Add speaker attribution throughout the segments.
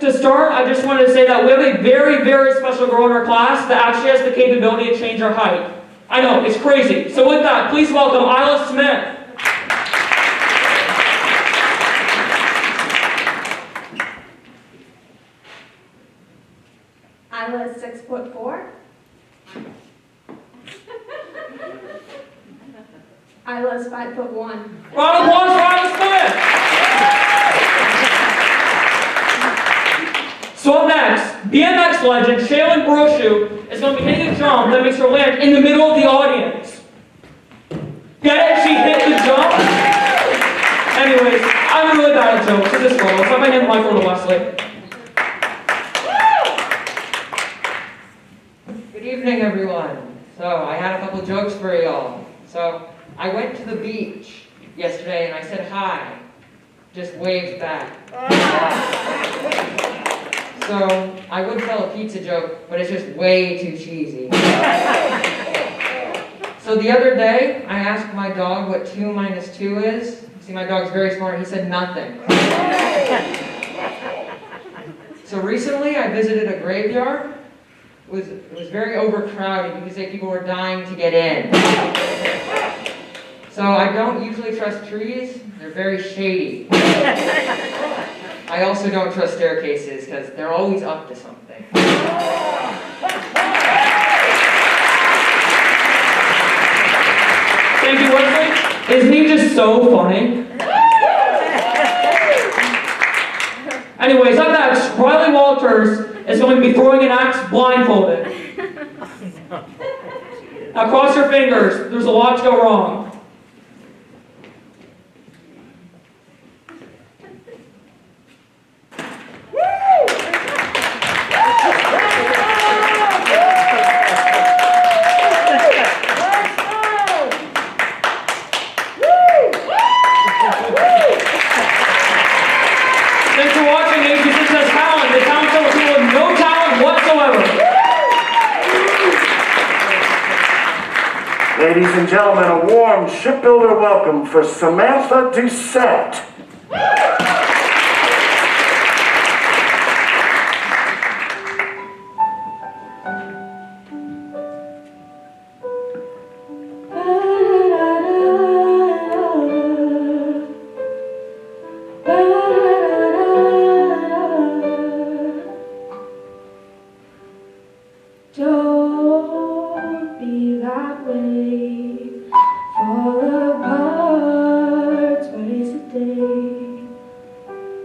Speaker 1: to start, I just wanted to say that we have a very, very special girl in our class that actually has the capability to change our height. I know, it's crazy. So with that, please welcome Isla Smith.
Speaker 2: Isla is 6'4". Isla is 5'1".
Speaker 1: Round of applause for Isla Smith. So up next, BMX legend Shaylin Brochu is going to be hitting a jump that makes her land in the middle of the audience. Get it? She hit the jump? Anyways, I'm really bad at jokes, so this girl. So I'm going to hand the mic over to Wesley.
Speaker 3: Good evening, everyone. So I had a couple jokes for y'all. So I went to the beach yesterday and I said hi. Just waved back. So I would tell a pizza joke, but it's just way too cheesy. So the other day, I asked my dog what 2 minus 2 is. See, my dog's very smart. He said nothing. So recently, I visited a graveyard. It was very overcrowded. You could say people were dying to get in. So I don't usually trust trees. They're very shady. I also don't trust staircases because they're always up to something.
Speaker 1: Thank you, Wesley. Isn't he just so funny? Anyways, up next, Riley Walters is going to be throwing an axe blindfolded. Now cross your fingers. There's a lot to go wrong. Thanks for watching AG6 Has Talent, the talent show with people with no talent whatsoever.
Speaker 4: Ladies and gentlemen, a warm shipbuilder welcome for Samantha Doucette.
Speaker 2: Don't be that way. Fall apart twice a day.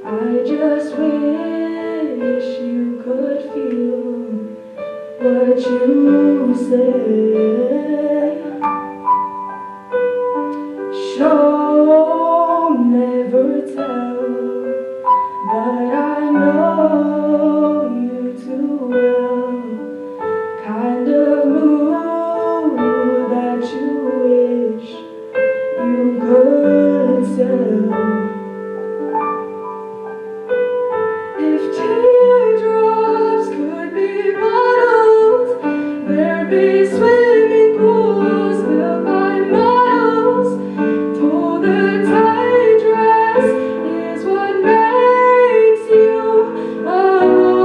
Speaker 2: I just wish you could feel what you say. Show, never tell, but I know you too well. Kind of mood that you wish you could tell. If teardrops could be bottles, there'd be swimming pools built by models. Told the tight dress is what makes you alone.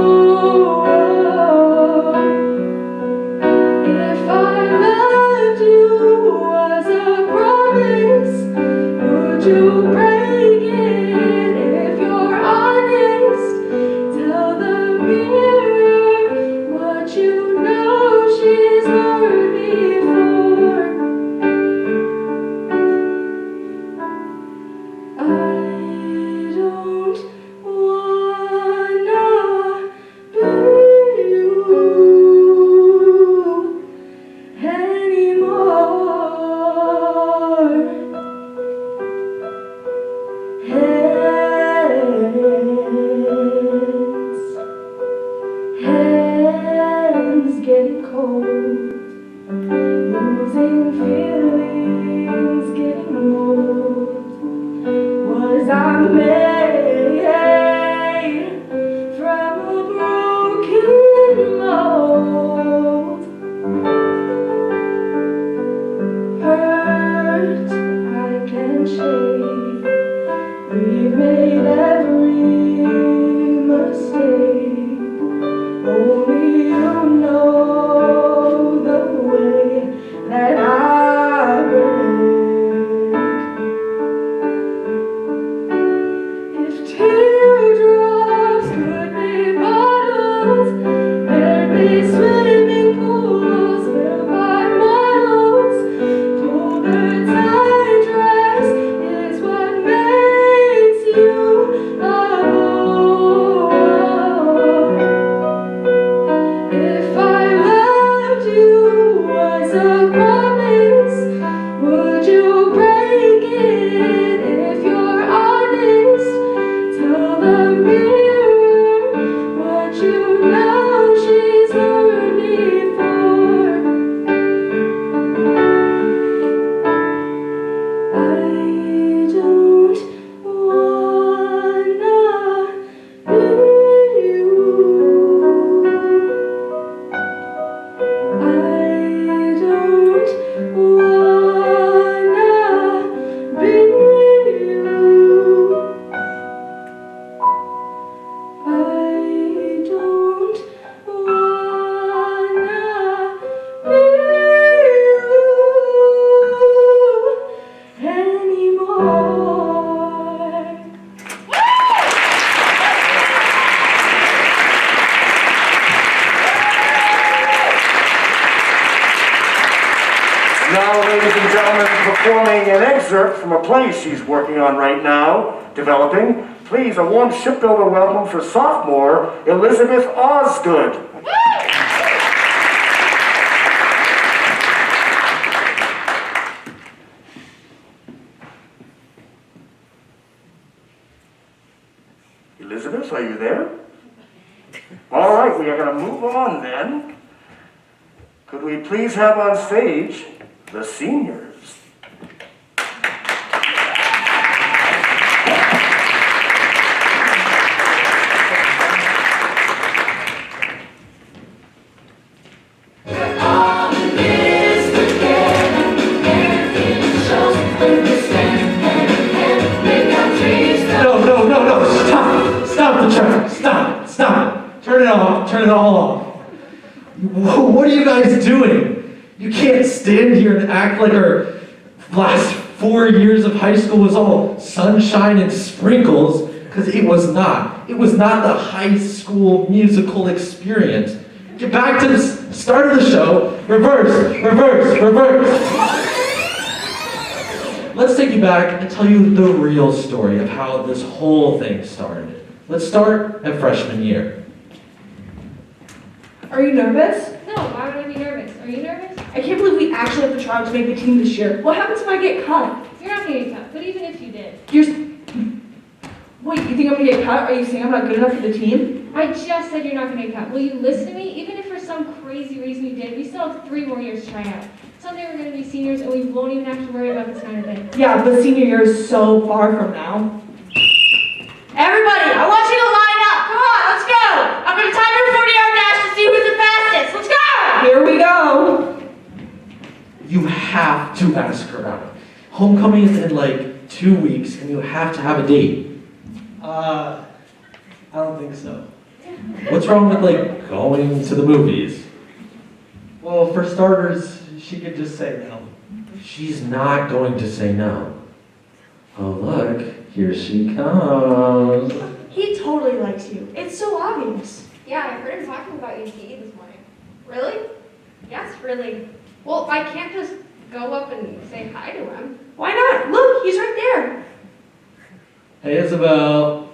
Speaker 2: If I loved you as a promise, would you break it if you're honest? Tell the mirror what you know she's heard before. I don't wanna be you anymore. Hands getting cold, losing feelings, getting old. Was I made from a broken mold? Hurt I can shake. We've made every mistake.
Speaker 4: Now, ladies and gentlemen, performing an excerpt from a play she's working on right now, developing. Please, a warm shipbuilder welcome for sophomore Elizabeth Osgood. Elizabeth, are you there? All right, we are going to move on then. Could we please have on stage the seniors?
Speaker 5: No, stop the track, stop it. Turn it all off. What are you guys doing? You can't stand here and act like our last 4 years of high school was all sunshine and sprinkles, because it was not. It was not the high school musical experience. Get back to the start of the show. Reverse. Let's take you back and tell you the real story of how this whole thing started. Let's start at freshman year.
Speaker 2: Are you nervous?
Speaker 6: No, why would I be nervous? Are you nervous?
Speaker 2: I can't believe we actually have to try out to make the team this year. What happens if I get cut?
Speaker 6: You're not gonna get cut, but even if you did.
Speaker 2: Wait, you think I'm gonna get cut? Are you saying I'm not good enough for the team?
Speaker 6: I just said you're not gonna get cut. Will you listen to me? Even if for some crazy reason you did, we still have 3 more years to try out. Someday we're gonna be seniors and we won't even have to worry about this kind of thing.
Speaker 2: Yeah, but senior year is so far from now. Everybody, I want you to line up. Come on, let's go. I'm gonna time your 40-yard dash to see who's the fastest. Let's go. Here we go.
Speaker 5: You have to ask her out. Homecoming is in like 2 weeks and you have to have a date.
Speaker 7: I don't think so.
Speaker 5: What's wrong with like going to the movies?
Speaker 7: Well, for starters, she could just say no.
Speaker 5: She's not going to say no. Oh look, here she comes.
Speaker 2: He totally likes you. It's so obvious.
Speaker 8: Yeah, I heard him talking about you in PE this morning. Really? Yes, really. Well, I can't just go up and say hi to him.
Speaker 2: Why not? Look, he's right there.
Speaker 5: Hey Isabel.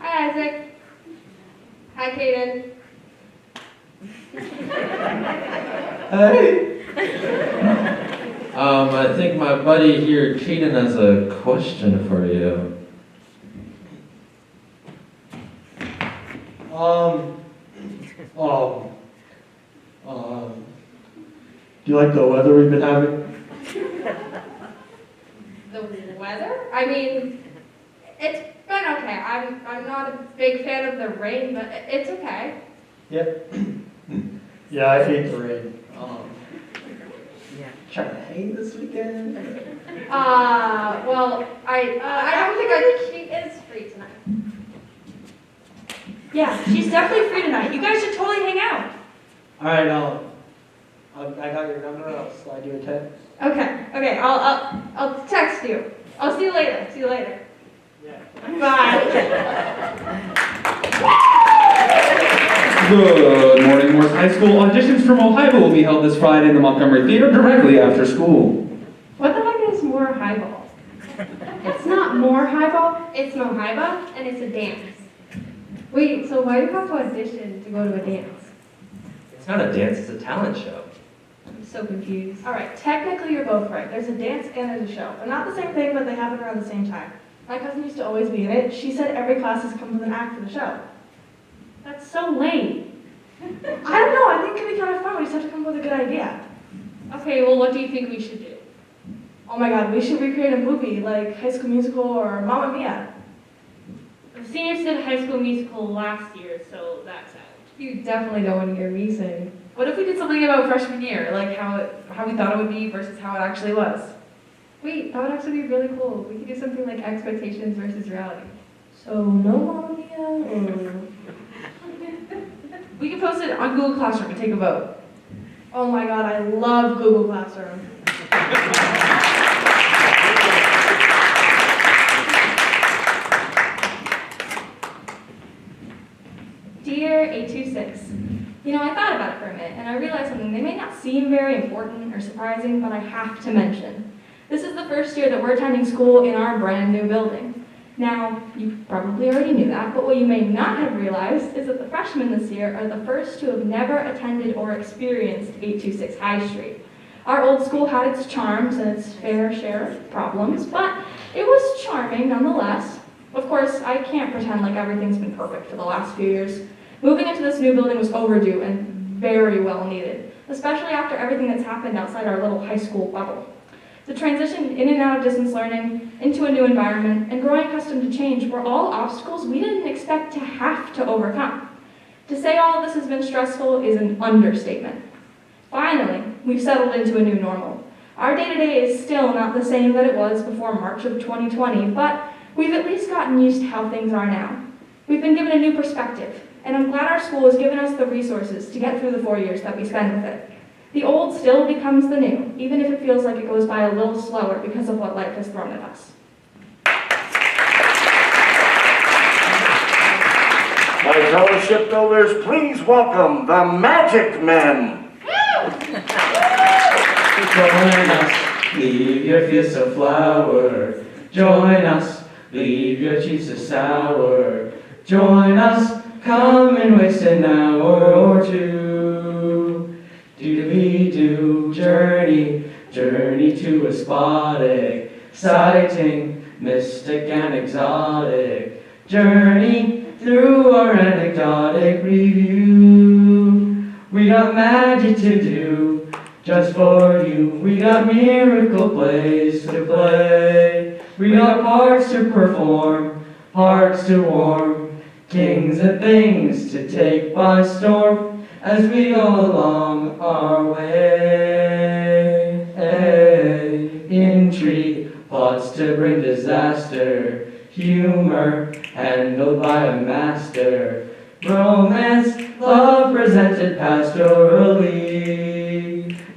Speaker 8: Hi, Isaac. Hi, Kaden.
Speaker 7: Hey!
Speaker 5: I think my buddy here, Kaden, has a question for you.
Speaker 7: Do you like the weather we've been having?
Speaker 8: The weather? I mean, it's been okay. I'm not a big fan of the rain, but it's okay.
Speaker 7: Yep. Yeah, I hate the rain. Trying to hang this weekend?
Speaker 8: Well, I don't think she is free tonight.
Speaker 2: Yeah, she's definitely free tonight. You guys should totally hang out.
Speaker 7: Alright, I got your number, I'll slide you a text.
Speaker 8: Okay, I'll text you. I'll see you later.
Speaker 7: Yeah.
Speaker 8: Bye.
Speaker 9: Good morning, Morse High School. Auditions for MoHiBa will be held this Friday in the Montgomery Theater directly after school.
Speaker 8: What the heck is more highball? It's not more highball, it's MoHiBa, and it's a dance. Wait, so why do you have to audition to go to a dance?
Speaker 3: It's not a dance, it's a talent show.
Speaker 8: I'm so confused.
Speaker 2: All right, technically you're both right. There's a dance and there's a show. They're not the same thing, but they happen around the same time. My cousin used to always be in it. She said every class has come with an act for the show.
Speaker 8: That's so lame.
Speaker 2: I don't know. I think it could be kind of fun. We just have to come up with a good idea.
Speaker 8: Okay, well, what do you think we should do?
Speaker 2: Oh my God, we should recreate a movie like High School Musical or Mamma Mia.
Speaker 6: The seniors did High School Musical last year, so that's out.
Speaker 8: You definitely don't want to hear me sing.
Speaker 2: What if we did something about freshman year, like how we thought it would be versus how it actually was?
Speaker 8: Wait, that would actually be really cool. We could do something like expectations versus reality.
Speaker 2: So no Mamma Mia, or we can post it on Google Classroom and take a vote. Oh my God, I love Google Classroom.
Speaker 8: Dear 826, you know, I thought about it
Speaker 6: for a minute, and I realized something. They may not seem very important or surprising, but I have to mention. This is the first year that we're attending school in our brand new building. Now, you probably already knew that, but what you may not have realized is that the freshmen this year are the first to have never attended or experienced 826 High Street. Our old school had its charms and its fair share of problems, but it was charming nonetheless. Of course, I can't pretend like everything's been perfect for the last few years. Moving into this new building was overdue and very well needed, especially after everything that's happened outside our little high school bubble. The transition in and out of distance learning, into a new environment, and growing accustomed to change were all obstacles we didn't expect to have to overcome. To say all of this has been stressful is an understatement. Finally, we've settled into a new normal. Our day-to-day is still not the same that it was before March of 2020, but we've at least gotten used to how things are now. We've been given a new perspective, and I'm glad our school has given us the resources to get through the 4 years that we spend with it. The old still becomes the new, even if it feels like it goes by a little slower because of what life has thrown at us.
Speaker 4: My fellow shipbuilders, please welcome the Magic Men.
Speaker 9: Join us, leave your fields of flower. Join us, leave your cheeks of sour. Join us, come and waste an hour or two. Do-do-be-do, journey to a spot exciting, mystic and exotic. Journey through our anecdotic review. We got magic to do, just for you. We got miracle plays to play. We got parts to perform, hearts to warm, kings and things to take by storm as we go along our way. Intrigue, plots to bring disaster, humor handled by a master, romance, love presented pastorally.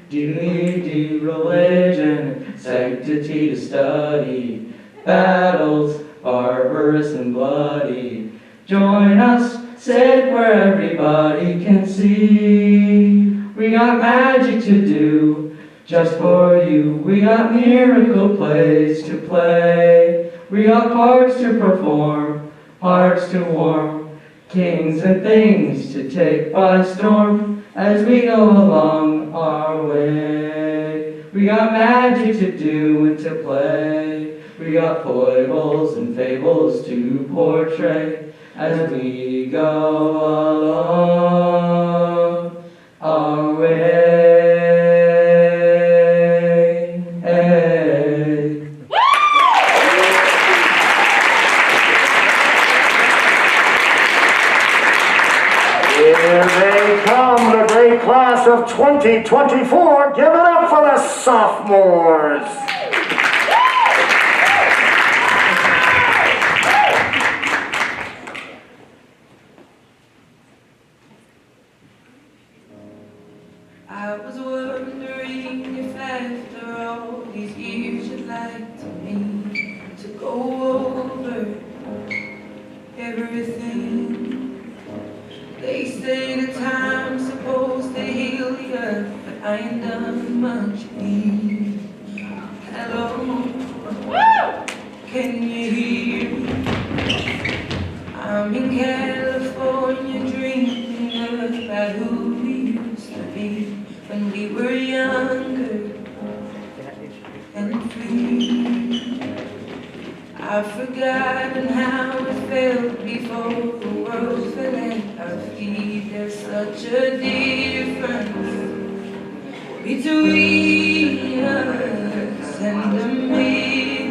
Speaker 9: Do religion, sanctity to study, battles barbarous and bloody. Join us, sit where everybody can see. We got magic to do, just for you. We got miracle plays to play. We got parts to perform, hearts to warm, kings and things to take by storm as we go along our way. We got magic to do and to play. We got foibles and fables to portray as we go along our way.
Speaker 4: Here they come, the great class of 2024. Give it up for the sophomores.
Speaker 10: I was wondering if after all these years you'd like to me to go over everything. They say the time's supposed to heal the earth, but I ain't done much need. Hello, can you hear me? I'm in California dreaming about who we used to be when we were younger and free. I've forgotten how it felt before the world fell at our feet. There's such a difference between us and a million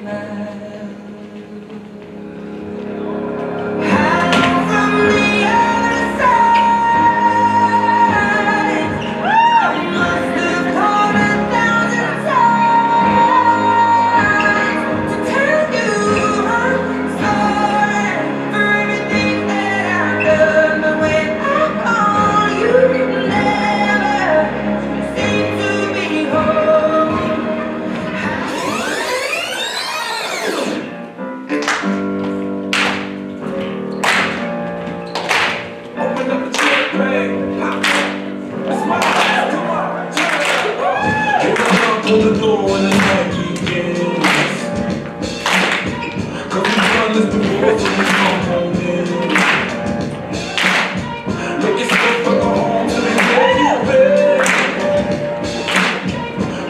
Speaker 10: miles. How from the other side, I must have called 1,000 times to tell you I'm sorry for everything that I've done. But when I call, you never seem to be home.
Speaker 11: Close the door when the night begins. Cause we've done this before, so we come home in. Make yourself go home to the day you've been.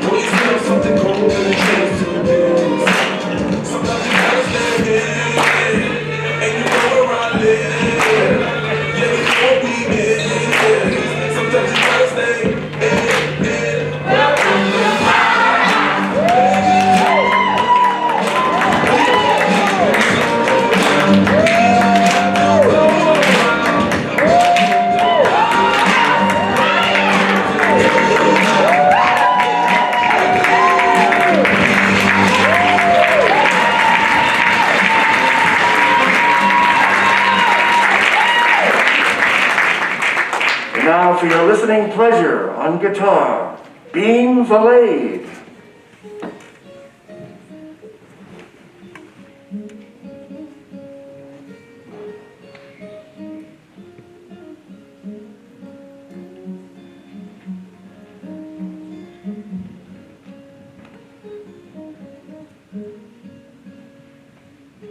Speaker 11: Pour yourself something cold and a chance to dance. Sometimes you gotta stay in, and you know where I live. Yeah, before we end, sometimes you gotta stay in. Welcome to my
Speaker 4: And now for your listening pleasure on guitar, Being Valeed.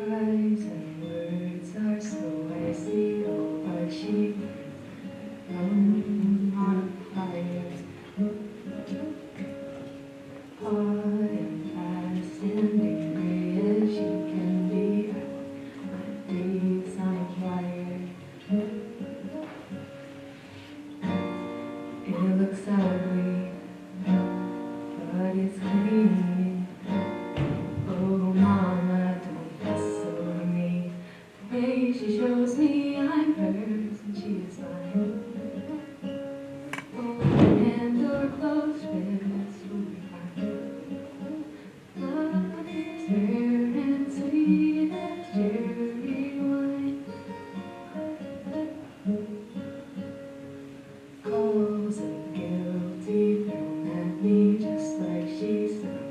Speaker 10: Eyes and words are so icy, oh Archie, I'm on fire. Hot and fast and angry as you can be, my days on fire. It looks ugly, but it's clean. Oh mama, don't hustle me. The way she shows me I'm hers and she is mine. Open hand or closed fist will be fine. Love is rare and sweet as cherry wine. Calls of guilty thrown at me just like she's done.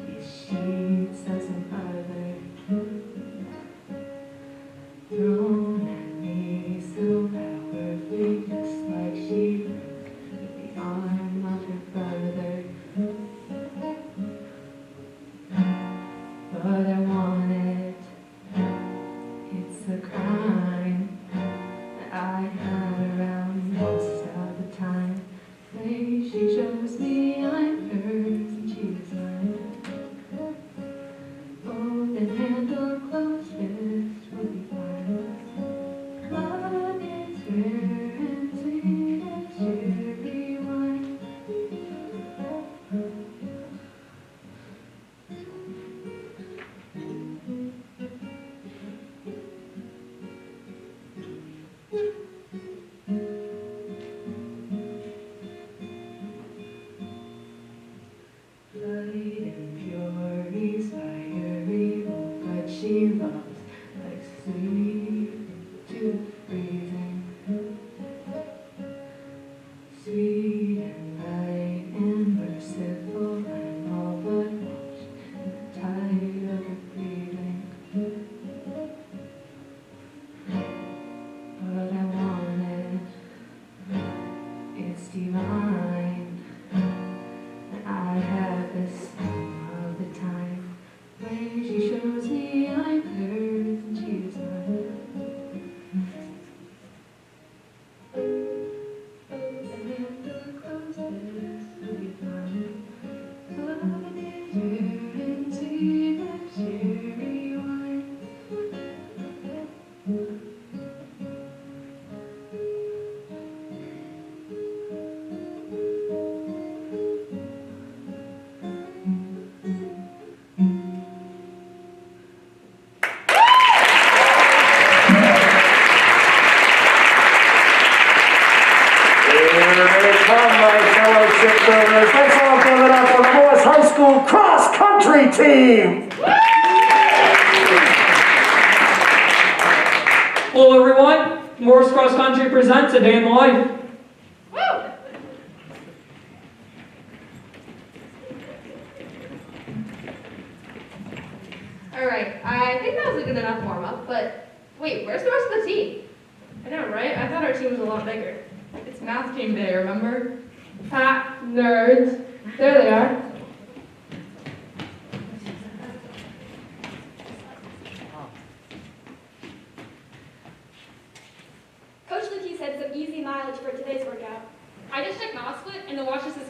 Speaker 10: These sheets of some other thrown at me so powerfully, just like she broke the arm of her brother. But I want it. It's a crime that I had around most of the time. The way she shows me I'm hers and she's mine. Open hand or closed fist will be fine. Love is rare and sweet as cherry wine. Light and furies, fiery, oh, but she loves like sweet to freezing. Sweet and light and merciful, I'm all but washed in the tide of her breathing. But I want it, it's divine. I have this all the time. When she shows me I'm hers and she is mine. Open hand or closed fist will be fine. Love is rare and sweet as cherry wine.
Speaker 4: Here they come, my fellow shipbuilders. Let's all give it up for the Morris High School Cross Country Team.
Speaker 1: Hello everyone, Morris Cross Country presents A Day in the Life.
Speaker 6: Alright, I think that was a good enough warm-up, but wait, where's the rest of the team? I know, right? I thought our team was a lot bigger. It's math team day, remember? Fat nerds. There they are.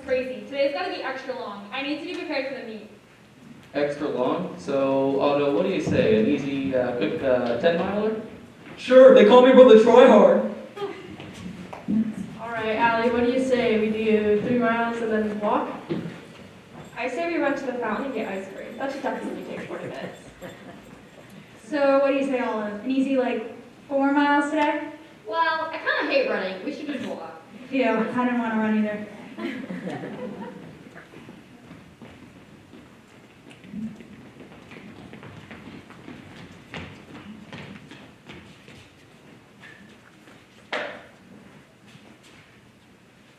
Speaker 6: crazy. Today's gotta be extra long. I need to be prepared for the meet.
Speaker 9: Extra long. So, Otto, what do you say? An easy, quick 10-miler?
Speaker 1: Sure, they call me Brother Troy Hard.
Speaker 8: All right, Allie, what do you say? We do 3 miles and then walk?
Speaker 6: I say we run to the fountain and get ice cream. That should definitely take 40 minutes.
Speaker 8: So what do you say, Olive? An easy, 4 miles today?
Speaker 2: Well, I kind of hate running. We should just walk.
Speaker 8: Yeah, I don't want to run either.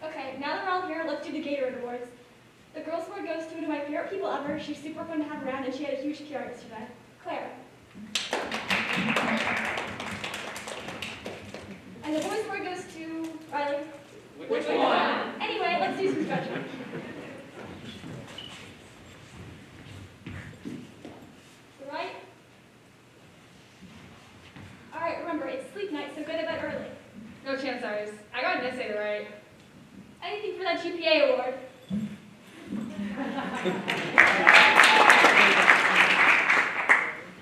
Speaker 6: Okay, now that we're all here, let's do the Gatorade Awards. The girls' award goes to one of my favorite people ever. She's super fun to have around, and she had a huge PR yesterday. Claire. And the boys' award goes to Riley.
Speaker 1: Which one?
Speaker 6: Anyway, let's do some stretching. The right. All right, remember, it's sleep night, so go to bed early.
Speaker 2: No chance, Iris. I gotta say the right.
Speaker 6: Anything for that GPA award.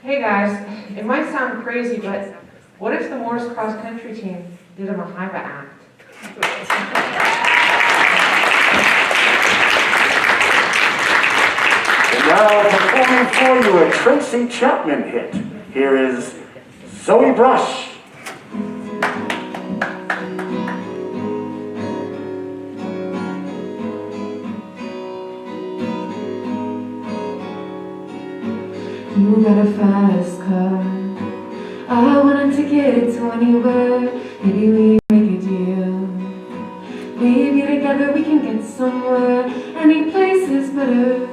Speaker 3: Hey guys, it might sound crazy, but what if the Morris cross country team did a MoHiBa act?
Speaker 4: And now performing for you a Tracy Chapman hit. Here is Zoe Brush.
Speaker 10: You got a fast car. I wanted to get to anywhere. Maybe we make a deal. Maybe together we can get somewhere. Any place is better.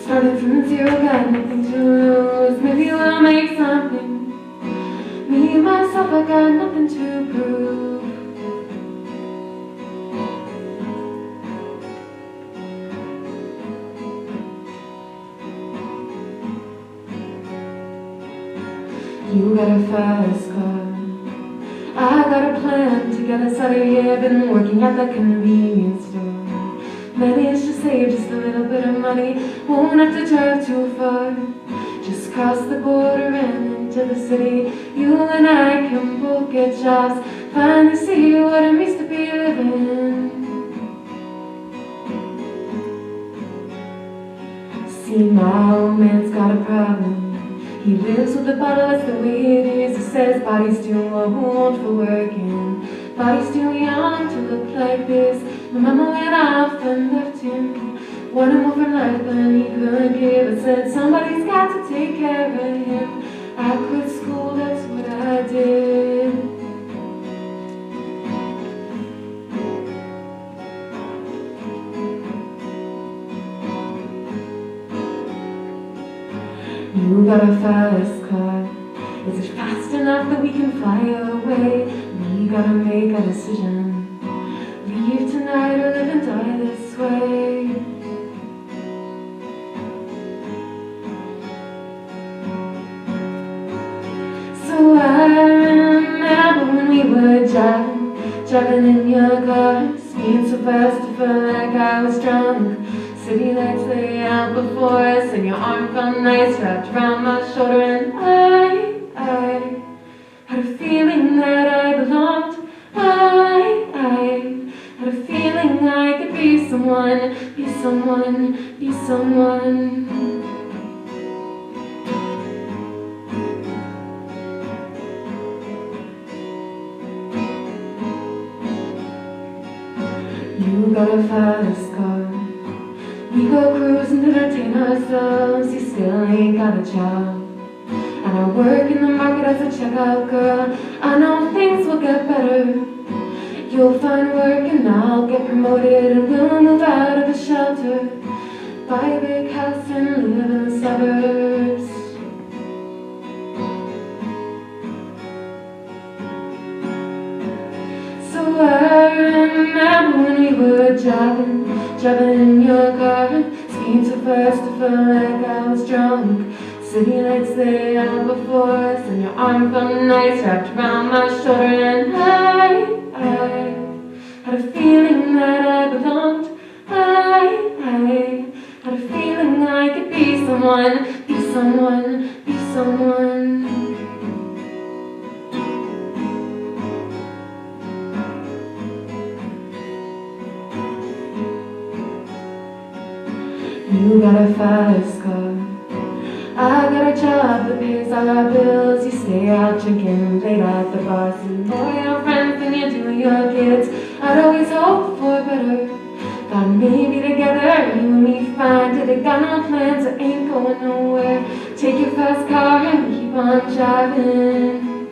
Speaker 10: Starting from zero, got nothing to lose. Maybe we'll make something. Me, myself, I got nothing to prove. You got a fast car. I got a plan to get us out of here. Been working at the convenience store. Managed to save just a little bit of money. Won't have to drive too far. Just cross the border and into the city. You and I can both get jobs. Finally see what it means to be living. See, my old man's got a problem. He lives with a bottle, that's the way it is. He says body's too old for working. Body's too young to look like this. My mama went off and left him. Wanted more from life than he could give. I said somebody's got to take care of him. I quit school, that's what I did. You got a fast car. Is it fast enough that we can fly away? We gotta make a decision. Leave tonight or live and die this way. So I remember when we were driving in your car, speeding so fast I felt like I was drunk. City lights lay out before us, and your arm felt nice wrapped around my shoulder, and I had a feeling that I belonged. I had a feeling I could be someone, be someone, be someone. You got a fast car. We go cruising to entertain ourselves. You still ain't got a job. And I work in the market as a checkout girl. I know things will get better. You'll find work and I'll get promoted, and we'll move out of the shelter. Buy a big house and live in the suburbs. So I remember when we were driving in your car, speeding so fast I felt like I was drunk. City lights lay out before us, and your arm felt nice wrapped around my shoulder, and I had a feeling that I belonged.
Speaker 6: had a feeling I could be someone, be someone, be someone. You got a fast car, I got a job that pays all our bills. You stay out drinking late at the bars, and all your friends and you do your kids. I'd always hope for better. Thought maybe together, you and me find it. I got no plans, I ain't going nowhere. Take your fast car and keep on driving.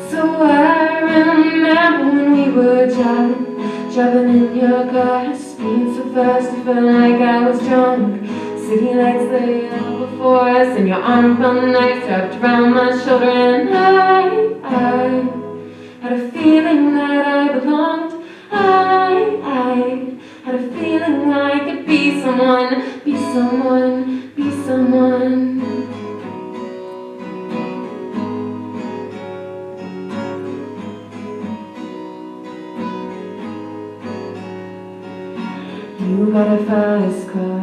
Speaker 6: So I remember when we were driving in your car, speeding so fast I felt like I was drunk. City lights lay out before us, and your arm felt nice wrapped around my shoulder. And I had a feeling that I belonged. I had a feeling I could be someone, be someone, be someone. You got a fast car.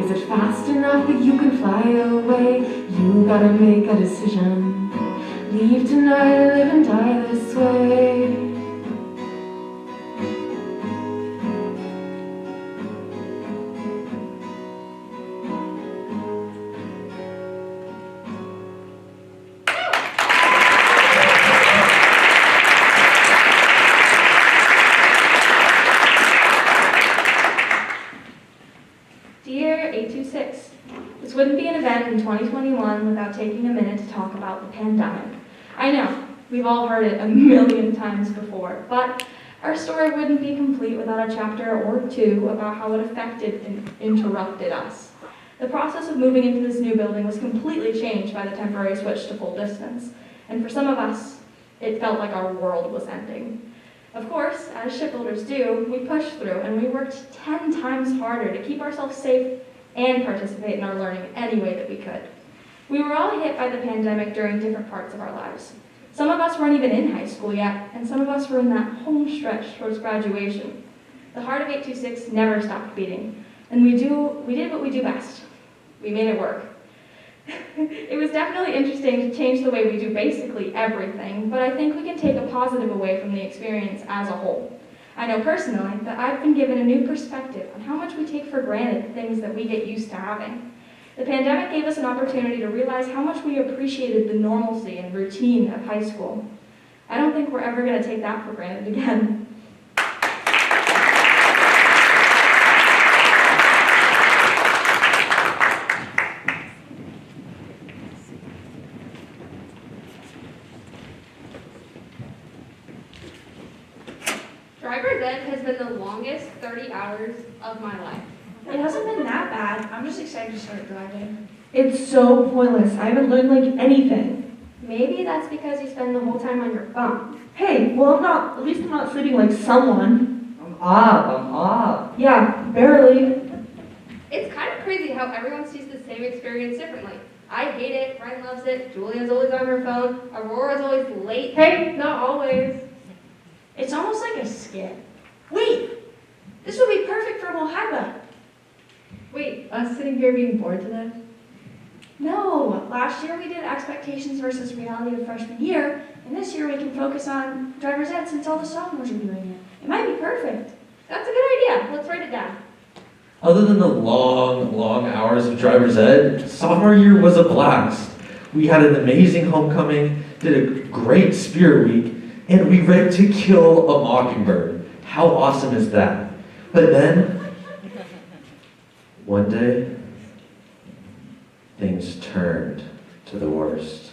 Speaker 6: Is it fast enough that you can fly away? You gotta make a decision. Leave tonight, live and die this way. Dear 826, this wouldn't be an event in 2021 without taking a minute to talk about the pandemic. I know, we've all heard it a million times before, but our story wouldn't be complete without a chapter or two about how it affected and interrupted us. The process of moving into this new building was completely changed by the temporary switch to full distance, and for some of us, it felt like our world was ending. Of course, as shipbuilders do, we pushed through and we worked 10 times harder to keep ourselves safe and participate in our learning any way that we could. We were all hit by the pandemic during different parts of our lives. Some of us weren't even in high school yet, and some of us were in that home stretch towards graduation. The heart of 826 never stopped beating, and we did what we do best. We made it work. It was definitely interesting to change the way we do basically everything, but I think we can take a positive away from the experience as a whole. I know personally that I've been given a new perspective on how much we take for granted the things that we get used to having. The pandemic gave us an opportunity to realize how much we appreciated the normalcy and routine of high school. I don't think we're ever going to take that for granted again.
Speaker 8: Driver's ed has been the longest 30 hours of my life.
Speaker 2: It hasn't been that bad. I'm just excited to start driving.
Speaker 12: It's so pointless. I haven't learned like anything.
Speaker 6: Maybe that's because you spend the whole time on your phone.
Speaker 12: Hey, well at least I'm not sleeping like someone.
Speaker 3: I'm up.
Speaker 12: Yeah, barely.
Speaker 8: It's kind of crazy how everyone sees the same experience differently. I hate it, Brian loves it, Julia's always on her phone, Aurora's always late.
Speaker 6: Hey, not always.
Speaker 2: It's almost like a skit. Wait, this would be perfect for MoHiBa.
Speaker 8: Wait, us sitting here being bored to death?
Speaker 2: No, last year we did expectations versus reality of freshman year, and this year we can focus on driver's ed since all the sophomores are doing it. It might be perfect.
Speaker 8: That's a good idea. Let's write it down.
Speaker 5: Other than the long hours of driver's ed, sophomore year was a blast. We had an amazing homecoming, did a great spirit week, and we read To Kill a Mockingbird. How awesome is that? But then, one day, things turned to the worst.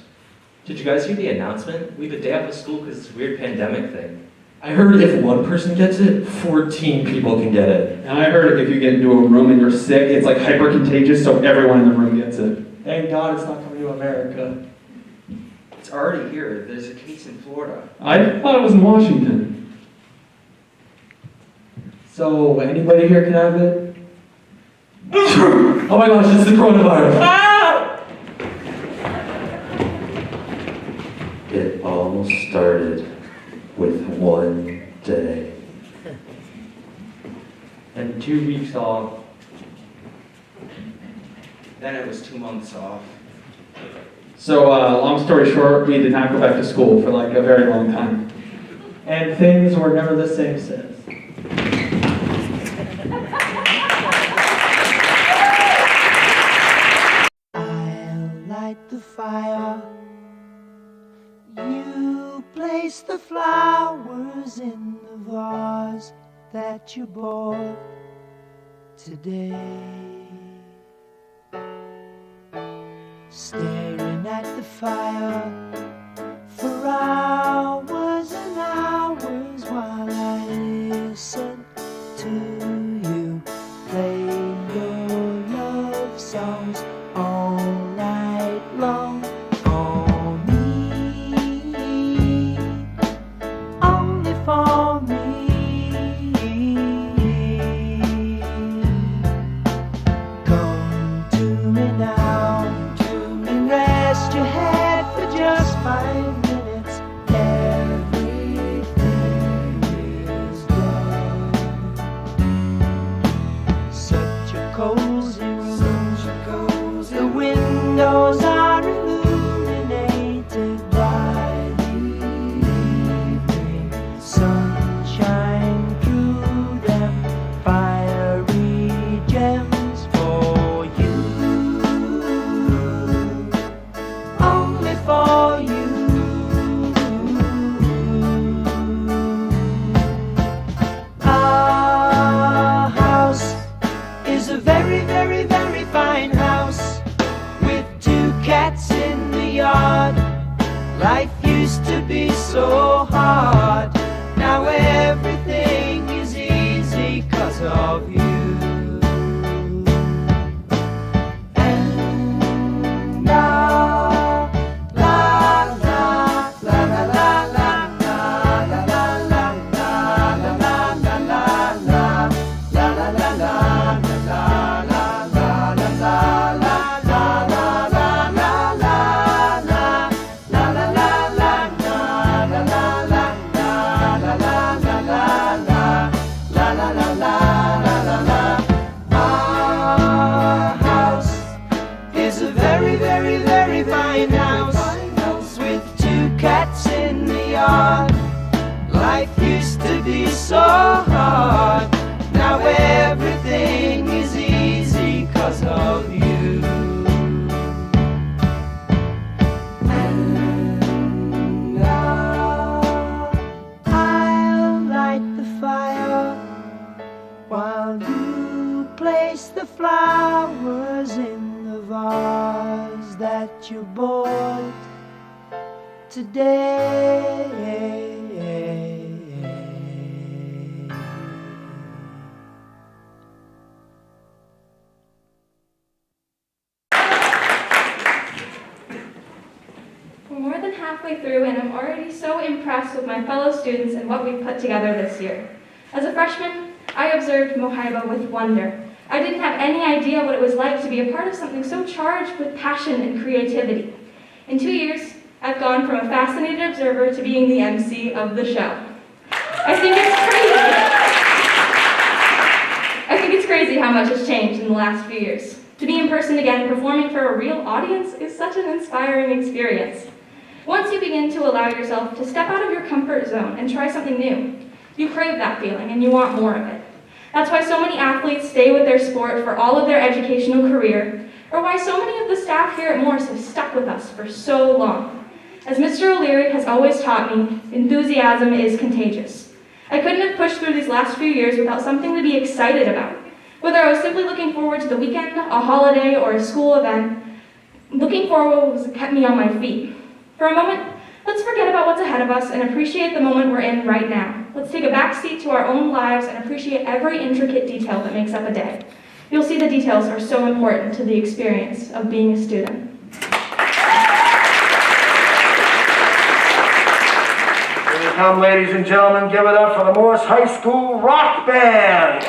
Speaker 9: Did you guys hear the announcement? We have a day off of school because it's a weird pandemic thing.
Speaker 5: I heard if one person gets it, 14 people can get it.
Speaker 13: And I heard if you get into a room and you're sick, it's like hyper contagious, so everyone in the room gets it.
Speaker 7: Thank God it's not coming to America.
Speaker 9: It's already here. There's a case in Florida.
Speaker 13: I thought it was in Washington.
Speaker 7: So, anybody here can have it?
Speaker 5: Oh my gosh, it's the coronavirus.
Speaker 14: It all started
Speaker 5: with one day.
Speaker 9: Then 2 weeks off. Then it was 2 months off.
Speaker 13: So, long story short, we did not go back to school for like a very long time.
Speaker 7: And things were never the same since.
Speaker 14: I'll light the fire. You place the flowers in the vase that you bought today. Staring at the fire for hours and hours while I listen to you play your love songs all night long. For me, only for me. Come to me now, rest your head for just 5 minutes. Everything is done. Such a cozy room. The windows are illuminated by the evening sunshine through them. Fiery gems for you. Only for you. Our house is a very, very, very fine house with 2 cats in the yard. Life used to be so hard. Now everything is easy 'cause of you. And now our house is a very, very, very fine house with 2 cats in the yard. Life used to be so hard. Now everything is easy 'cause of you. And now I'll light the fire while you place the flowers in the vase that you bought today.
Speaker 6: We're more than halfway through, and I'm already so impressed with my fellow students and what we've put together this year. As a freshman, I observed MoHiBa with wonder. I didn't have any idea what it was like to be a part of something so charged with passion and creativity. In 2 years, I've gone from a fascinated observer to being the MC of the show. I think it's crazy how much has changed in the last few years. To be in person again, performing for a real audience is such an inspiring experience. Once you begin to allow yourself to step out of your comfort zone and try something new, you crave that feeling and you want more of it. That's why so many athletes stay with their sport for all of their educational career, or why so many of the staff here at Morse have stuck with us for so long. As Mr. O'Leary has always taught me, enthusiasm is contagious. I couldn't have pushed through these last few years without something to be excited about. Whether I was simply looking forward to the weekend, a holiday, or a school event, looking forward was what kept me on my feet. For a moment, let's forget about what's ahead of us and appreciate the moment we're in right now. Let's take a back seat to our own lives and appreciate every intricate detail that makes up a day. You'll see the details are so important to the experience of being a student.
Speaker 4: Here they come, ladies and gentlemen. Give it up for the Morse High School Rock Band.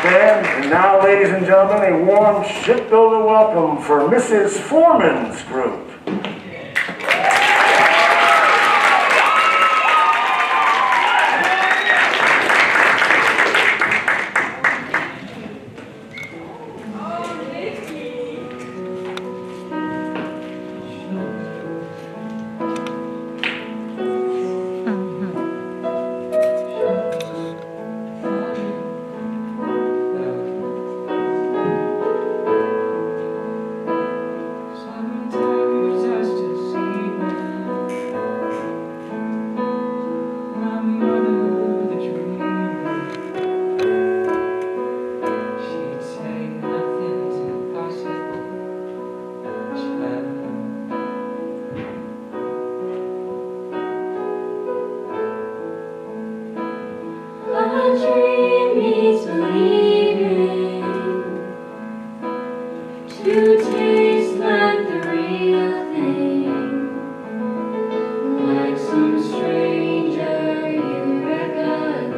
Speaker 4: And now, ladies and gentlemen, a warm shipbuilder welcome for Mrs. Foreman's group.
Speaker 10: Summertime to taste like the real thing, like some stranger you recognize.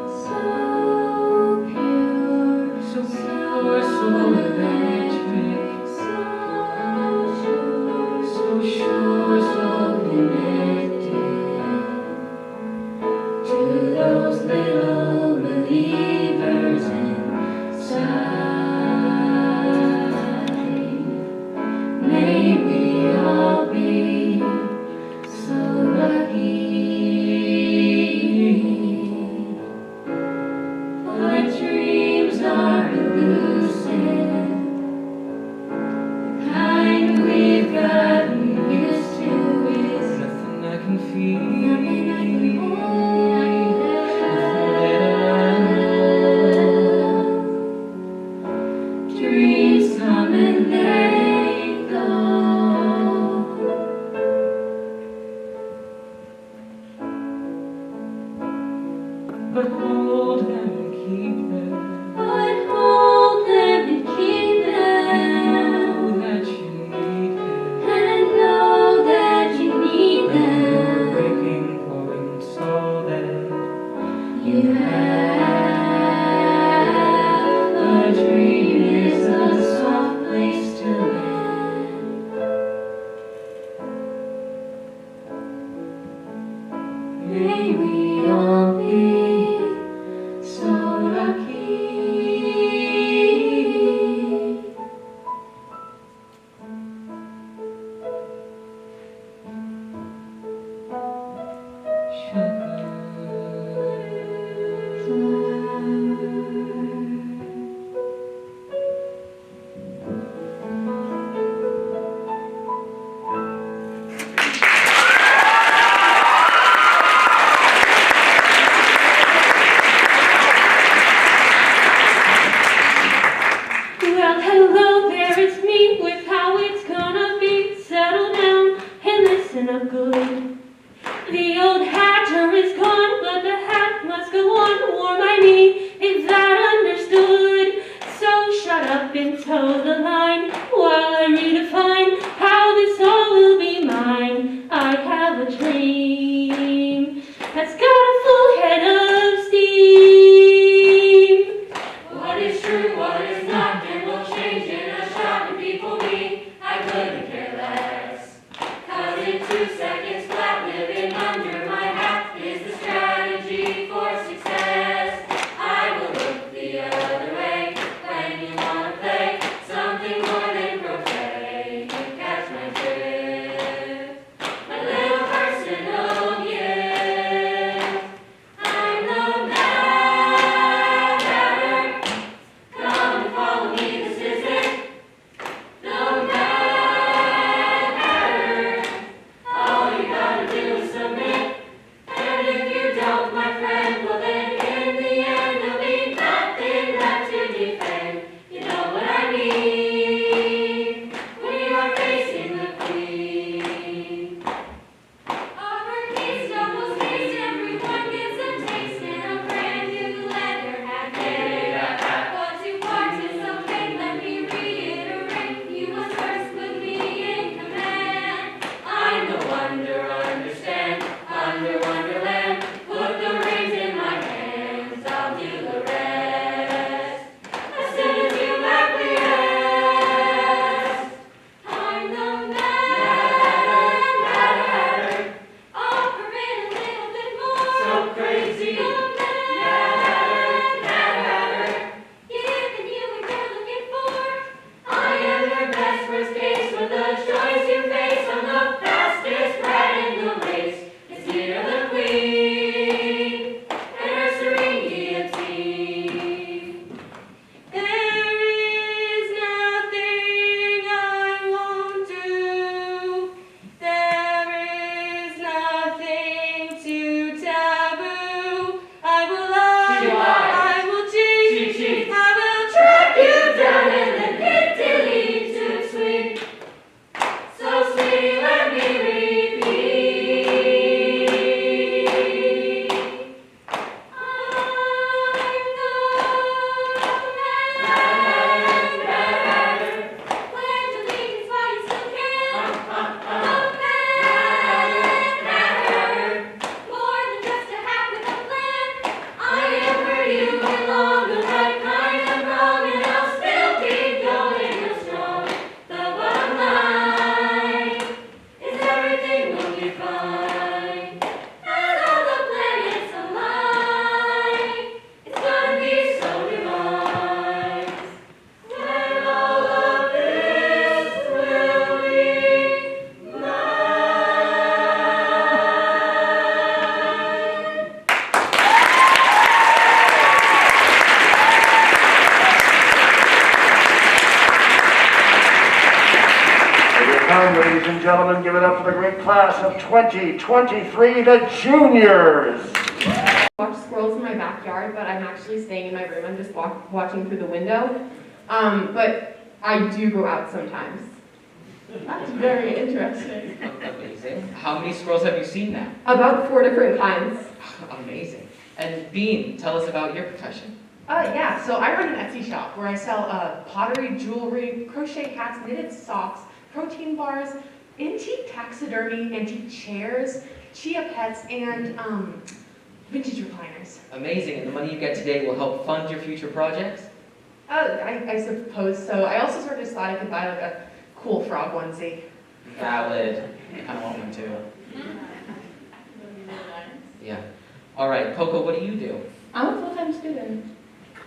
Speaker 10: So pure, so electric, so sure, so connected to those little believers inside. May we all be so lucky. For dreams are elusive, the kind we've gotten used to is
Speaker 9: Nothing I can feel.
Speaker 10: nothing I can hold. Dreams come and they go.
Speaker 9: But hold them and keep them.
Speaker 10: But hold them and keep them,
Speaker 9: Know that you need them.
Speaker 10: and know that you need them.
Speaker 9: Waking, glowing soul that
Speaker 10: You have a dream is a soft place to land. May we all be so lucky.
Speaker 9: shine.
Speaker 10: So
Speaker 15: and long, good life, kind and wrong, and I'll still keep going real strong. The bottom line is everything will be fine. As all the planets align, it's gonna be so divine. When all of this will be
Speaker 4: Ladies and gentlemen, give it up for the great class of 2023, the juniors.
Speaker 8: Watch squirrels in my backyard, but I'm actually staying in my room. I'm just watching through the window. But I do go out sometimes.
Speaker 6: That's very interesting.
Speaker 3: Amazing. How many squirrels have you seen now?
Speaker 8: About 4 different kinds.
Speaker 3: Amazing. And Bean, tell us about your profession.
Speaker 16: Yeah, so I run an Etsy shop where I sell pottery, jewelry, crochet hats, knitted socks, protein bars, antique taxidermy, antique chairs, chia pets, and vintage recliners.
Speaker 3: Amazing. And the money you get today will help fund your future projects?
Speaker 16: I suppose so. I also sort of just thought I could buy like a cool frog onesie.
Speaker 3: Valid. I kind of want one too. Yeah. All right, Coco, what do you do?
Speaker 6: I'm a full-time student.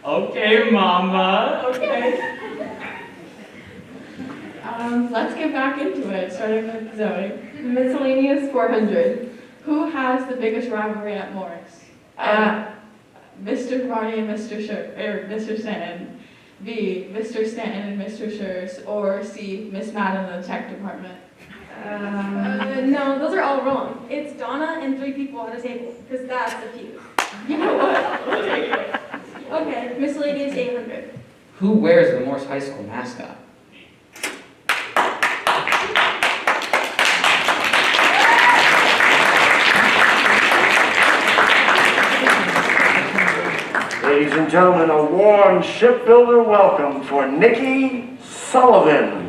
Speaker 1: Okay, Mama. Okay.
Speaker 6: Let's get back into it, starting with Zoe. Miscellaneous 400. Who has the biggest rivalry at Morris? Mr. Marty and Mr. Stanton. B, Mr. Stanton and Mr. Schurz. Or C, Miss Madden in the tech department.
Speaker 15: No, those are all wrong. It's Donna and 3 people at a table, because that's a feud.
Speaker 6: You know what? We'll take it.
Speaker 15: Okay, miscellaneous 800.
Speaker 3: Who wears the Morse High School mascot?
Speaker 4: Ladies and gentlemen, a warm shipbuilder welcome for Nikki Sullivan.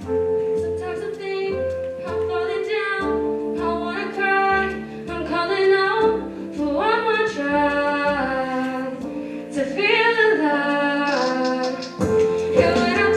Speaker 15: Sometimes I think how far they down, I wanna cry, I'm calling out for one more try to feel alive. Yeah, when I'm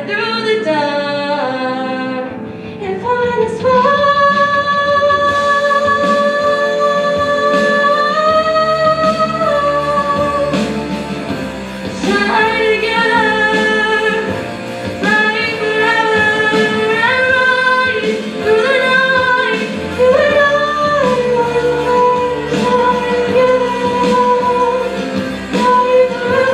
Speaker 6: right through the dark and find a smile. Shine together, flying forever and rise through the night, through the night. Shine together, flying forever.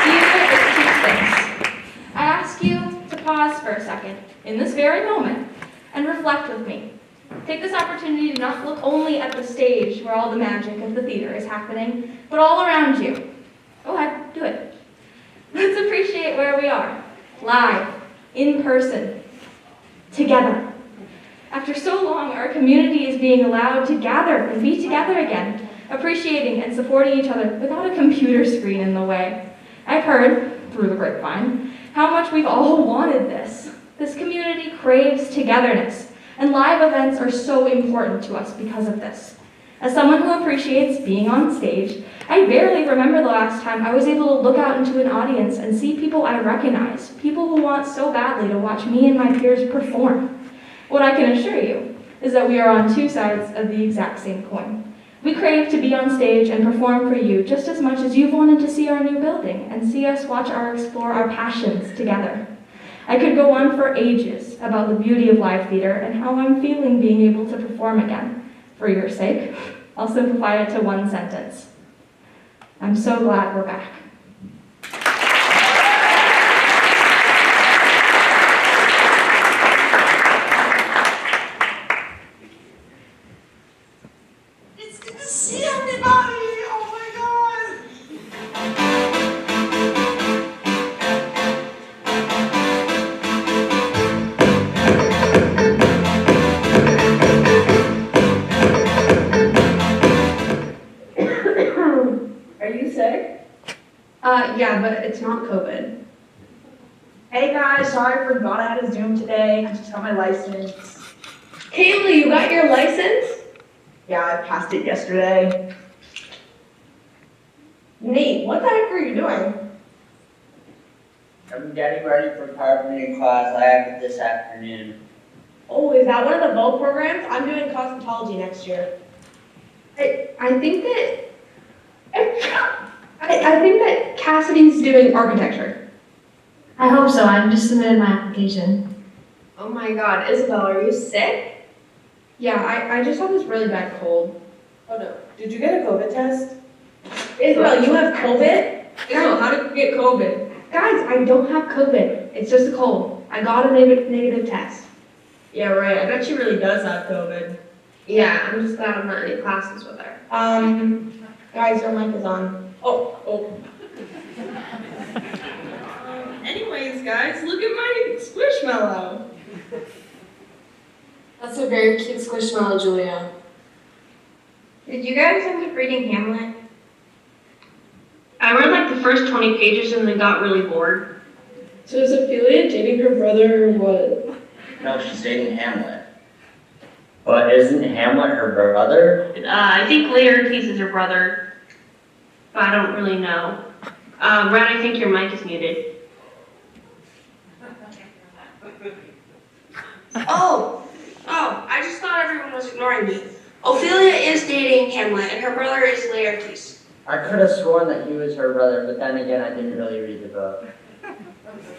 Speaker 6: Senior is 2-6. I ask you to pause for a second in this very moment and reflect with me. Take this opportunity to not look only at the stage where all the magic of the theater is happening, but all around you. Go ahead, do it. Let's appreciate where we are, live, in person, together. After so long, our community is being allowed to gather and be together again, appreciating and supporting each other without a computer screen in the way. I've heard, through the grapevine, how much we've all wanted this. This community craves togetherness, and live events are so important to us because of this. As someone who appreciates being on stage, I barely remember the last time I was able to look out into an audience and see people I recognize, people who want so badly to watch me and my peers perform. What I can assure you is that we are on two sides of the exact same coin. We crave to be on stage and perform for you just as much as you've wanted to see our new building and see us explore our passions together. I could go on for ages about the beauty of live theater and how I'm feeling being able to perform again. For your sake, I'll simplify it to one sentence. I'm so glad we're back.
Speaker 15: It's good to see everybody! Oh my god!
Speaker 8: Are you sick? Yeah, but it's not COVID.
Speaker 2: Hey guys, sorry I forgot I had a Zoom today. I just got my license.
Speaker 8: Kaylee, you got your license?
Speaker 2: Yeah, I passed it yesterday. Nate, what the heck are you doing?
Speaker 17: I'm getting ready for carpentry class. I have it this afternoon.
Speaker 2: Oh, is that one of the vault programs? I'm doing cosmetology next year.
Speaker 8: I think that I think that Cassidy's doing architecture.
Speaker 6: I hope so. I just submitted my application.
Speaker 8: Oh my god, Isabel, are you sick? Yeah, I just have this really bad cold.
Speaker 16: Oh no, did you get a COVID test?
Speaker 2: Isabel, you have COVID?
Speaker 8: Isabel, how did you get COVID? Guys, I don't have COVID. It's just a cold. I got a negative test.
Speaker 2: Yeah, right. I bet she really does have COVID.
Speaker 8: Yeah, I'm just glad I'm not in any classes with her.
Speaker 2: Guys, your mic is on.
Speaker 16: Oh. Anyways, guys, look at my squishmallow.
Speaker 18: That's a very cute squishmallow, Julia.
Speaker 8: Did you guys end up reading Hamlet?
Speaker 18: I read like the first 20 pages and then got really bored.
Speaker 8: So is Ophelia dating her brother or what?
Speaker 17: No, she's dating Hamlet. But isn't Hamlet her brother?
Speaker 18: I think Laertes is her brother, but I don't really know. Brad, I think your mic is muted.
Speaker 19: Oh, I just thought everyone was ignoring me. Ophelia is dating Hamlet, and her brother is Laertes.
Speaker 17: I could have sworn that he was her brother, but then again, I didn't really read the book.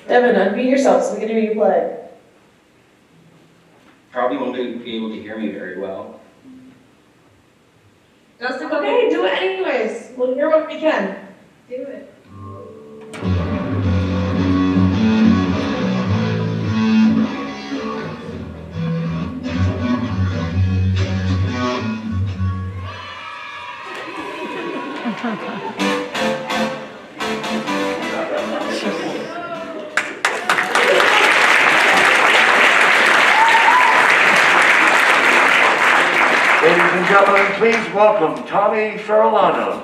Speaker 2: Devin, unmute yourself so we can hear you play.
Speaker 20: Probably won't be able to hear me very well.
Speaker 2: Justin, okay, do it anyways. We'll hear what we can.
Speaker 8: Do it.
Speaker 4: Ladies and gentlemen, please welcome Tommy Farolano.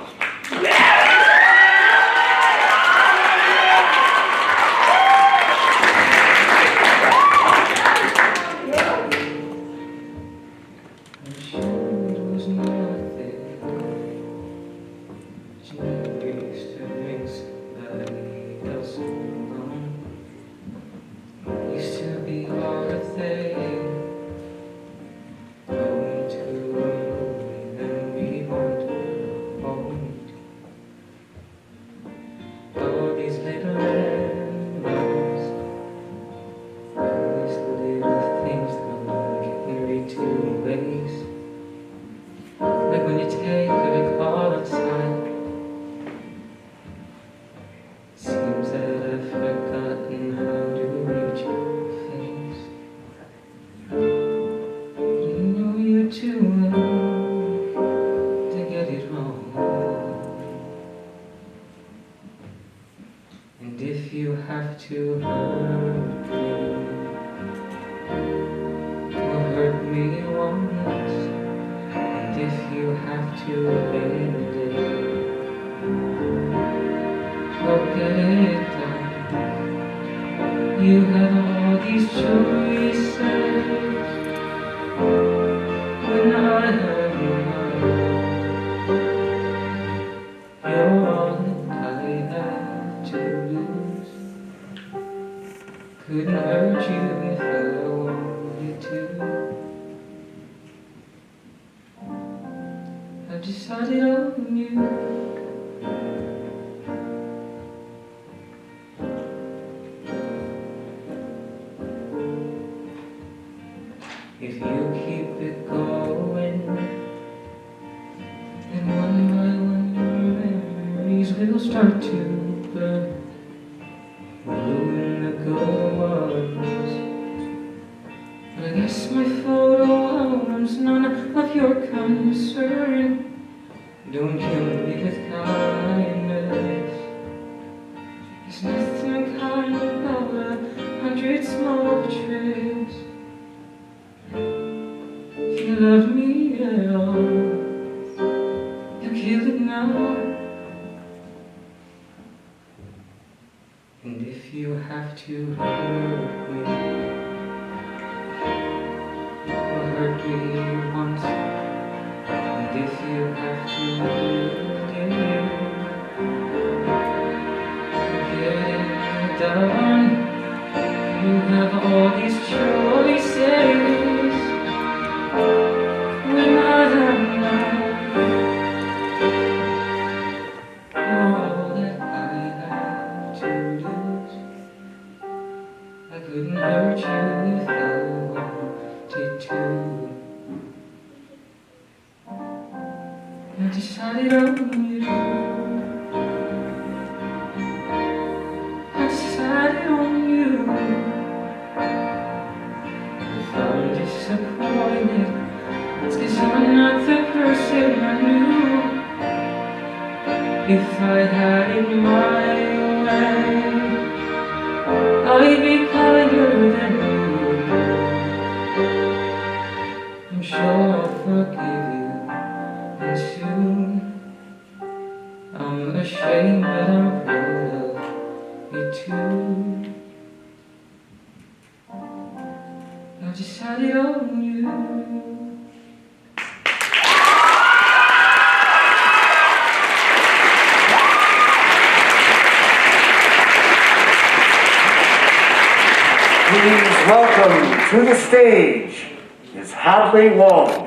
Speaker 9: have to end it, well, get it done. You have all these choices when I have none. You're all that I have to lose. Couldn't hurt you if I wanted to. I've decided on you. If you keep it going, then one by one your memories will start to burn, ruin the good ones. But I guess my photo album's none of your concern. Don't kill me with kindness. There's nothing kind about 100 small trips. If you love me at all, you kill it now. And if you have to hurt me, well, hurt me once. And if you have to get it done, you have all these choices when I have none. You're all that I have to lose. I couldn't hurt you if I wanted to. I decided on you. I decided on you. If I'm disappointed, it's 'cause you're not the person I knew. If I had it my way, I'd be kinder than you. I'm sure I'll forgive you, and soon. I'm ashamed, but I'm proud of it too. I decided on you.
Speaker 4: Please welcome to the stage Ms. Hadley Wong.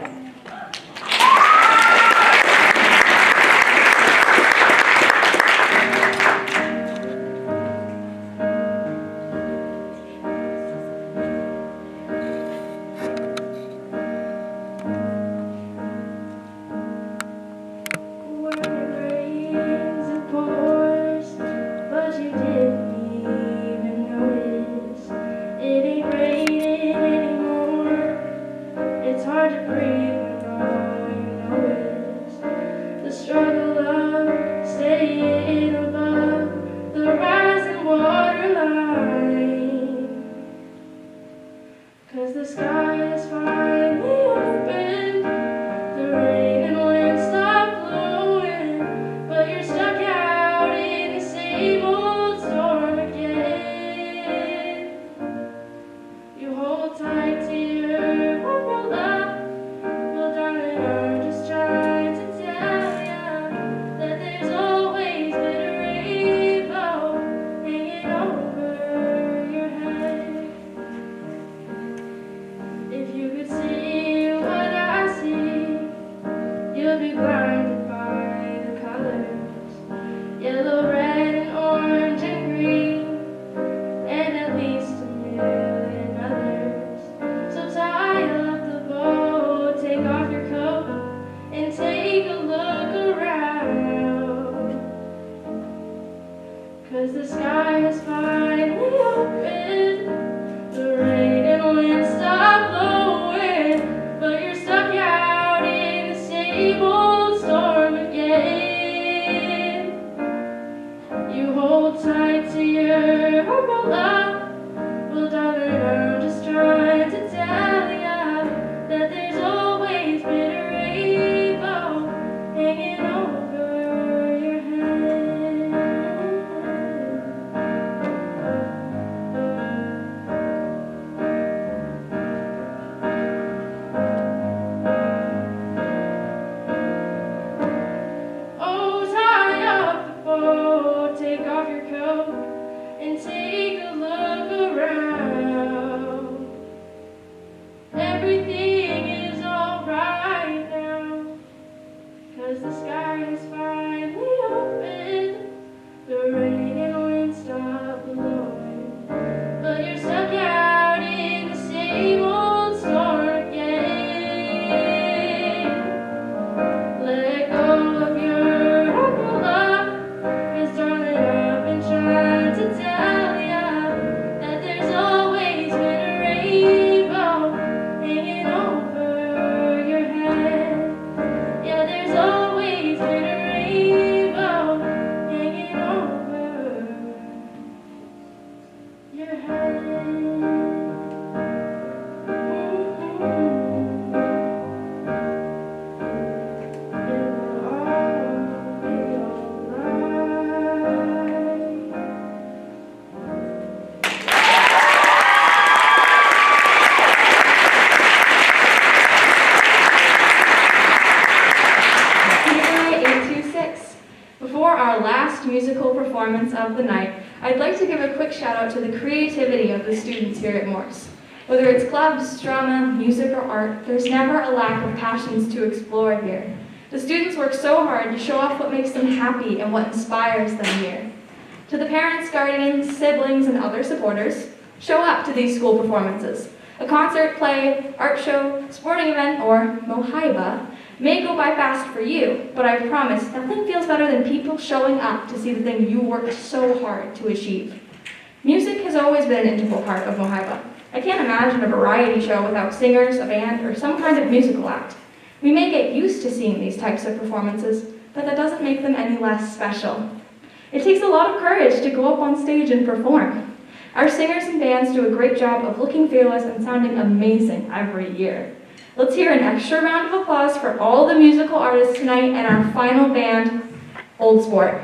Speaker 15: But you didn't even notice. It ain't raining anymore. It's hard to breathe when all you know is the struggle of staying above the rising water line. 'Cause the sky is finally open, the rain and wind stop blowing, but you're stuck out in the same old storm again. You hold tight to your umbrella. Well, darling, I'm just trying to tell ya that there's always been a rainbow hanging over your head. If you could see what I see,
Speaker 6: performance of the night, I'd like to give a quick shout out to the creativity of the students here at Morse. Whether it's clubs, drama, music, or art, there's never a lack of passions to explore here. The students work so hard to show off what makes them happy and what inspires them here. To the parents, guardians, siblings, and other supporters, show up to these school performances. A concert, play, art show, sporting event, or MoHiBa may go by fast for you, but I promise nothing feels better than people showing up to see the thing you worked so hard to achieve. Music has always been an integral part of MoHiBa. I can't imagine a variety show without singers, a band, or some kind of musical act. We may get used to seeing these types of performances, but that doesn't make them any less special. It takes a lot of courage to go up on stage and perform. Our singers and bands do a great job of looking fearless and sounding amazing every year. Let's hear an extra round of applause for all the musical artists tonight and our final band, Old Sport.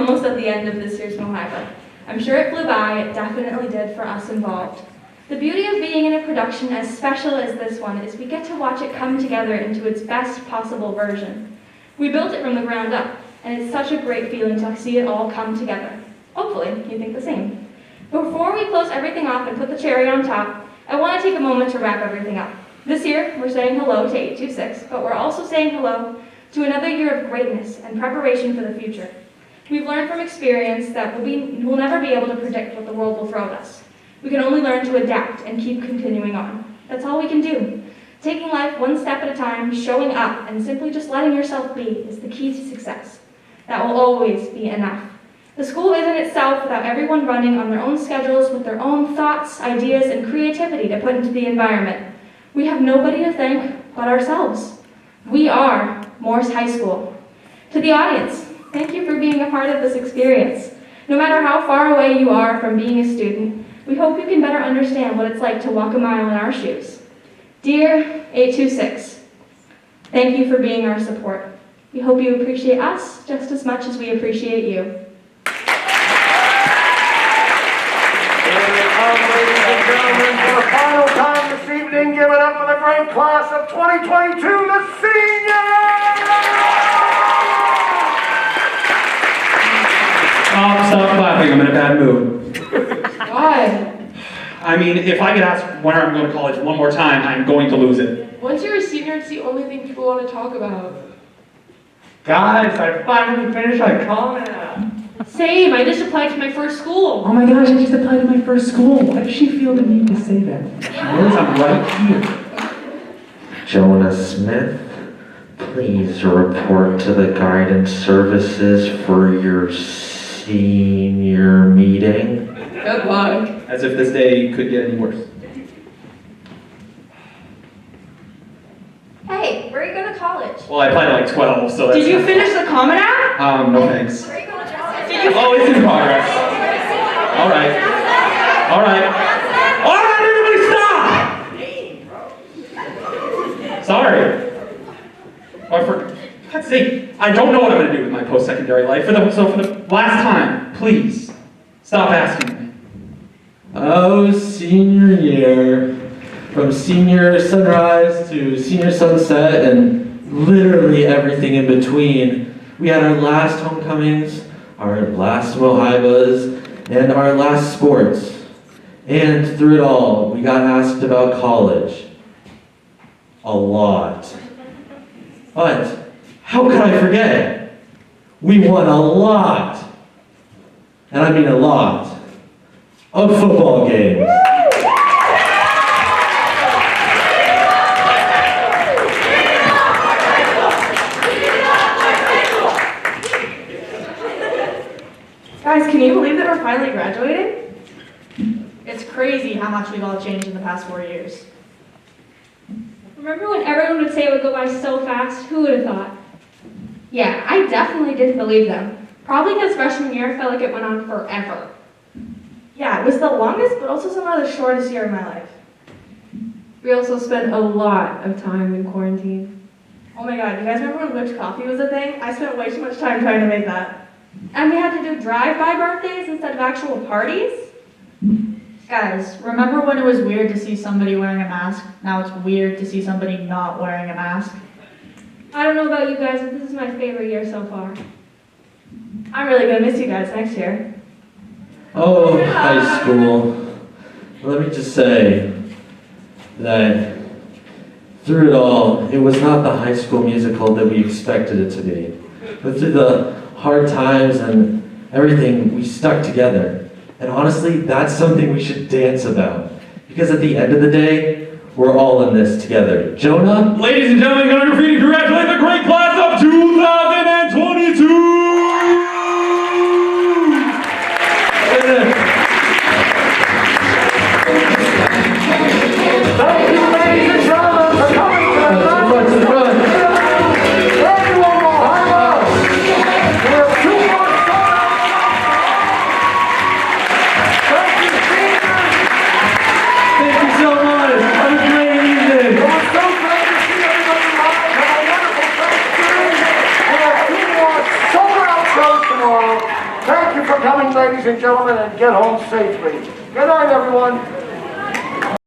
Speaker 6: almost at the end of this year's MoHiBa. I'm sure it flew by, it definitely did for us involved. The beauty of being in a production as special as this one is we get to watch it come together into its best possible version. We built it from the ground up, and it's such a great feeling to see it all come together. Hopefully, you think the same. Before we close everything off and put the cherry on top, I want to take a moment to wrap everything up. This year, we're saying hello to 826, but we're also saying hello to another year of greatness and preparation for the future. We've learned from experience that we'll never be able to predict what the world will throw at us. We can only learn to adapt and keep continuing on. That's all we can do. Taking life one step at a time, showing up, and simply just letting yourself be is the key to success. That will always be enough. The school isn't itself without everyone running on their own schedules with their own thoughts, ideas, and creativity to put into the environment. We have nobody to thank but ourselves. We are Morse High School. To the audience, thank you for being a part of this experience. No matter how far away you are from being a student, we hope you can better understand what it's like to walk a mile in our shoes. Dear 826, thank you for being our support. We hope you appreciate us just as much as we appreciate you.
Speaker 4: Ladies and gentlemen, for the final time this evening, give it up for the great class of 2022, the seniors!
Speaker 13: Stop clapping, I'm in a bad mood.
Speaker 16: Why?
Speaker 13: I mean, if I get asked where I'm going to college one more time, I'm going to lose it.
Speaker 16: Once you're a senior, it's the only thing people want to talk about.
Speaker 13: Guys, I finally finished my Common App.
Speaker 16: Same, I just applied to my first school.
Speaker 13: Oh my gosh, I just applied to my first school. Why does she feel the need to say that? She knows I'm right here.
Speaker 21: Jonah Smith, please report to the guidance services for your senior meeting.
Speaker 16: Good luck.
Speaker 13: As if this day could get any worse.
Speaker 6: Hey, where are you going to college?
Speaker 13: Well, I applied at like 12, so that's...
Speaker 2: Did you finish the Common App?
Speaker 13: No thanks.
Speaker 6: Where are you going to college?
Speaker 13: Oh, it's in progress. All right. All right. All right, everybody stop! Sorry. Oh, for God's sake, I don't know what I'm going to do with my post-secondary life. So for the last time, please, stop asking me.
Speaker 5: Oh, senior year. From senior sunrise to senior sunset and literally everything in between. We had our last homecomings, our last MoHiBas, and our last sports. And through it all, we got asked about college. A lot. But how could I forget? We won a lot. And I mean a lot of football games.
Speaker 2: Guys, can you believe that we're finally graduating? It's crazy how much we've all changed in the past 4 years.
Speaker 6: Remember when everyone would say it would go by so fast? Who would have thought?
Speaker 8: Yeah, I definitely didn't believe them. Probably because freshman year felt like it went on forever.
Speaker 2: Yeah, it was the longest, but also somehow the shortest year of my life.
Speaker 8: We also spent a lot of time in quarantine.
Speaker 2: Oh my god, you guys remember when whipped coffee was a thing? I spent way too much time trying to make that.
Speaker 6: And we had to do drive-by birthdays instead of actual parties?
Speaker 12: Guys, remember when it was weird to see somebody wearing a mask? Now it's weird to see somebody not wearing a mask.
Speaker 6: I don't know about you guys, but this is my favorite year so far.
Speaker 2: I'm really gonna miss you guys next year.
Speaker 5: Oh, high school. Let me just say that through it all, it was not the High School Musical that we expected it to be. But through the hard times and everything, we stuck together. And honestly, that's something we should dance about. Because at the end of the day, we're all in this together. Jonah?
Speaker 13: Ladies and gentlemen, Gunnar Graffiti, congratulate the great class of 2022!
Speaker 4: Thank you, ladies and gentlemen, for coming to the Annual MoHiBa. We have 2 more songs. Thank you, seniors.
Speaker 5: Thank you so much. Have a great evening.
Speaker 4: It was so great to see everybody live. Have a wonderful ladies and gentlemen, and get home safely. Good night, everyone.